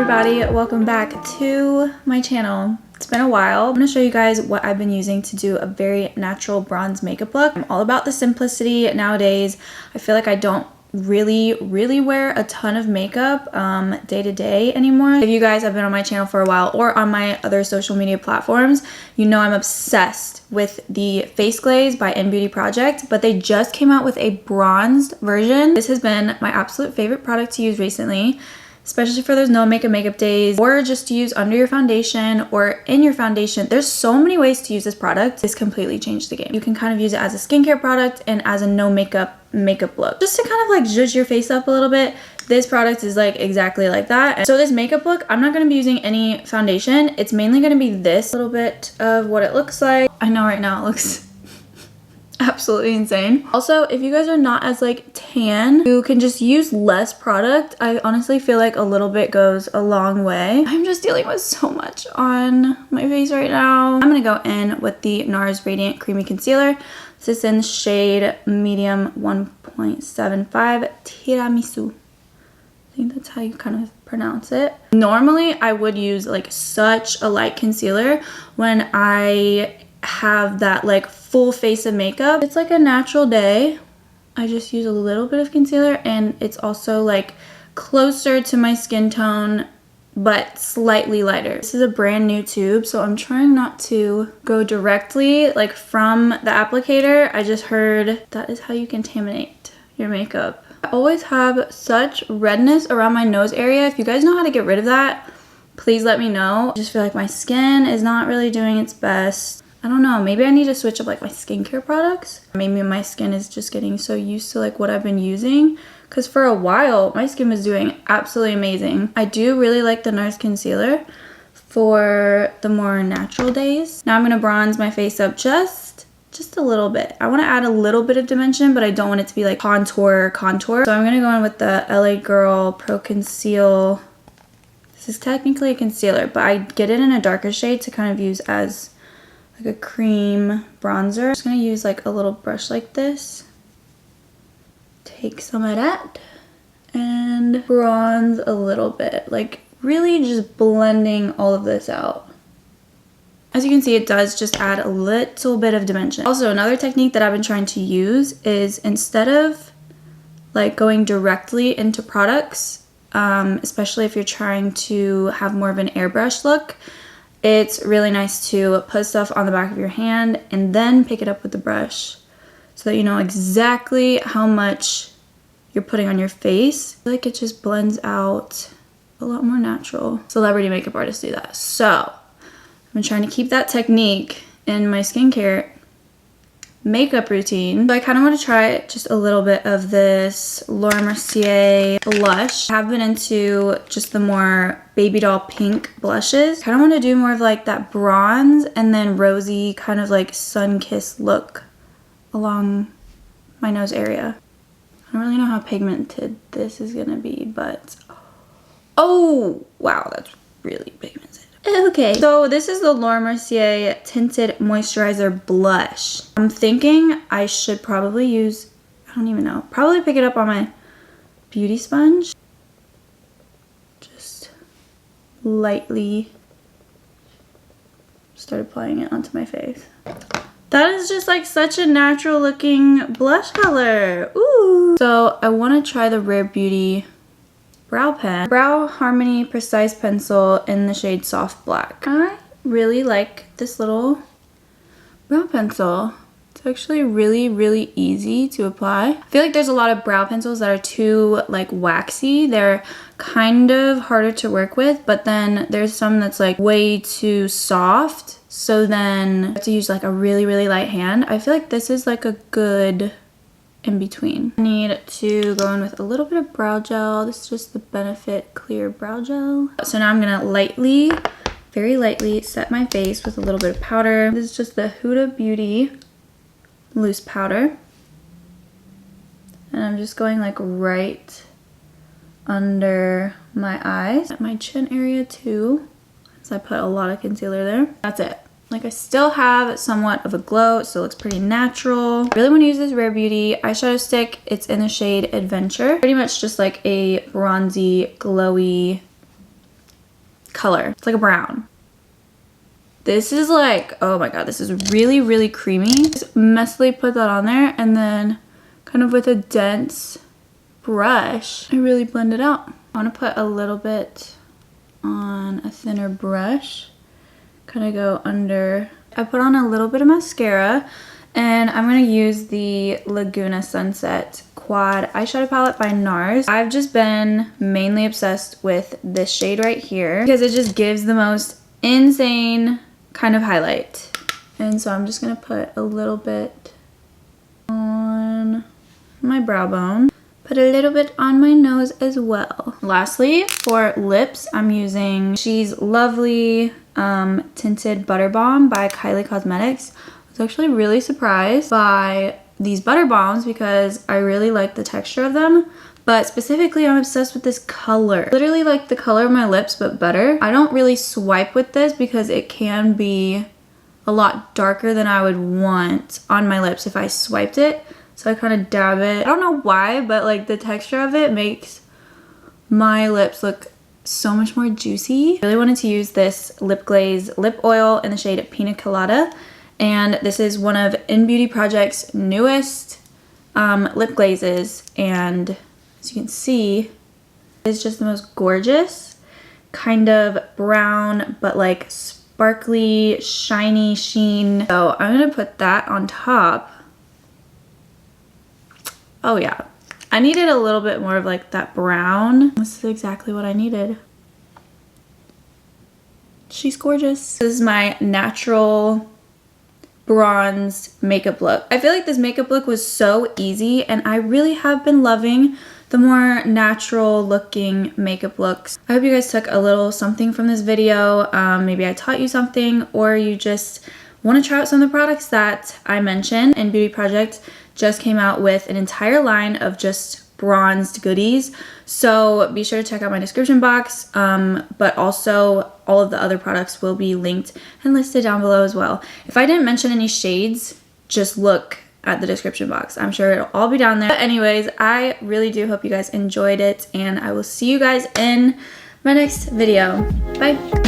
everybody, welcome back to my channel. It's been a while. I'm going to show you guys what I've been using to do a very natural bronze makeup look. I'm all about the simplicity nowadays. I feel like I don't really wear a ton of makeup day to day anymore. If you guys have been on my channel for a while or on my other social media platforms, you know I'm obsessed with the Face Glaze by InBeauty Project, but they just came out with a bronzed version. This has been my absolute favorite product to use recently, especially for those no makeup days, or just to use under your foundation or in your foundation. There's so many ways to use this product. This completely changed the game. You can kind of use it as a skincare product and as a no makeup look, just to kind of like zhuzh your face up a little bit. This product is like exactly like that. And so this makeup look, I'm not going to be using any foundation. It's mainly going to be this little bit of what it looks like. I know right now it looks absolutely insane. Also, if you guys are not as like tan, you can just use less product. I honestly feel like a little bit goes a long way. I'm just dealing with so much on my face right now. I'm gonna go in with the NARS Radiant Creamy Concealer. This is in shade medium 1.75 Tiramisu. I think that's how you kind of pronounce it. Normally I would use like such a light concealer when I have that like full face of makeup. It's like a natural day. I just use a little bit of concealer, and it's also like closer to my skin tone but slightly lighter. This is a brand new tube, so I'm trying not to go directly like from the applicator. I just heard that is how you contaminate your makeup. I always have such redness around my nose area. If you guys know how to get rid of that, please let me know. I just feel like my skin is not really doing its best. I don't know, maybe I need to switch up like my skincare products. Maybe my skin is just getting so used to like what I've been using, because for a while my skin was doing absolutely amazing. I do really like the NARS concealer for the more natural days. Now I'm gonna bronze my face up just a little bit. I want to add a little bit of dimension, but I don't want it to be like contour. So I'm gonna go in with the LA Girl Pro Conceal. This is technically a concealer, but I get it in a darker shade to kind of use as like a cream bronzer. I'm just gonna use like a little brush like this, take some of that and bronze a little bit, like really just blending all of this out. As you can see, it does just add a little bit of dimension. Also, another technique that I've been trying to use is instead of like going directly into products, especially if you're trying to have more of an airbrush look, it's really nice to put stuff on the back of your hand and then pick it up with the brush so that you know exactly how much you're putting on your face. I feel like it just blends out a lot more natural. Celebrity makeup artists do that. So I'm trying to keep that technique in my skincare makeup routine. So I kind of want to try just a little bit of this Laura Mercier blush. I have been into just the more baby doll pink blushes. Kind of want to do more of like that bronze and then rosy kind of like sun-kissed look along my nose area. I don't really know how pigmented this is gonna be, but oh wow, that's really pigmented. Okay, so this is the Laura Mercier Tinted Moisturizer Blush. I'm thinking I should probably use, I don't even know, probably pick it up on my beauty sponge. Just lightly start applying it onto my face. That is just like such a natural looking blush color. Ooh. So I want to try the Rare Beauty brow pen, Brow Harmony Precise Pencil in the shade Soft Black. I really like this little brow pencil. It's actually really easy to apply. I feel like there's a lot of brow pencils that are too like waxy. They're kind of harder to work with, but then there's some that's like way too soft. So then I have to use like a really light hand. I feel like this is like a good in between. I need to go in with a little bit of brow gel. This is just the Benefit Clear Brow Gel. So now I'm gonna very lightly set my face with a little bit of powder. This is just the Huda Beauty loose powder. And I'm just going like right under my eyes, at my chin area too, because I put a lot of concealer there. That's it. Like I still have somewhat of a glow, so it looks pretty natural. I really want to use this Rare Beauty eyeshadow stick. It's in the shade Adventure. Pretty much just like a bronzy, glowy color. It's like a brown. This is like, oh my god, this is really, really creamy. Just messily put that on there, and then kind of with a dense brush, I really blend it out. I want to put a little bit on a thinner brush, kind of go under. I put on a little bit of mascara, and I'm going to use the Laguna Sunset Quad eyeshadow palette by NARS. I've just been mainly obsessed with this shade right here because it just gives the most insane kind of highlight. And so I'm just going to put a little bit on my brow bone. Put a little bit on my nose as well. Lastly, for lips, I'm using She's Lovely Tinted Butter Balm by Kylie Cosmetics. I was actually really surprised by these butter balms because I really like the texture of them. But specifically, I'm obsessed with this color. Literally like the color of my lips, but better. I don't really swipe with this because it can be a lot darker than I would want on my lips if I swiped it. So I kind of dab it. I don't know why, but like the texture of it makes my lips look so much more juicy. I really wanted to use this lip glaze lip oil in the shade Pina Colada. And this is one of In Beauty Project's newest lip glazes. And as you can see, it's just the most gorgeous, kind of brown, but like sparkly, shiny sheen. So I'm gonna put that on top. Oh yeah, I needed a little bit more of like that brown. This is exactly what I needed. She's gorgeous. This is my natural bronze makeup look. I feel like this makeup look was so easy, and I really have been loving the more natural looking makeup looks. I hope you guys took a little something from this video. Maybe I taught you something, or you just want to try out some of the products that I mentioned. And Beauty Project just came out with an entire line of just bronzed goodies. So be sure to check out my description box, but also all of the other products will be linked and listed down below as well. If I didn't mention any shades, just look at the description box. I'm sure it'll all be down there. But anyways, I really do hope you guys enjoyed it, and I will see you guys in my next video. Bye.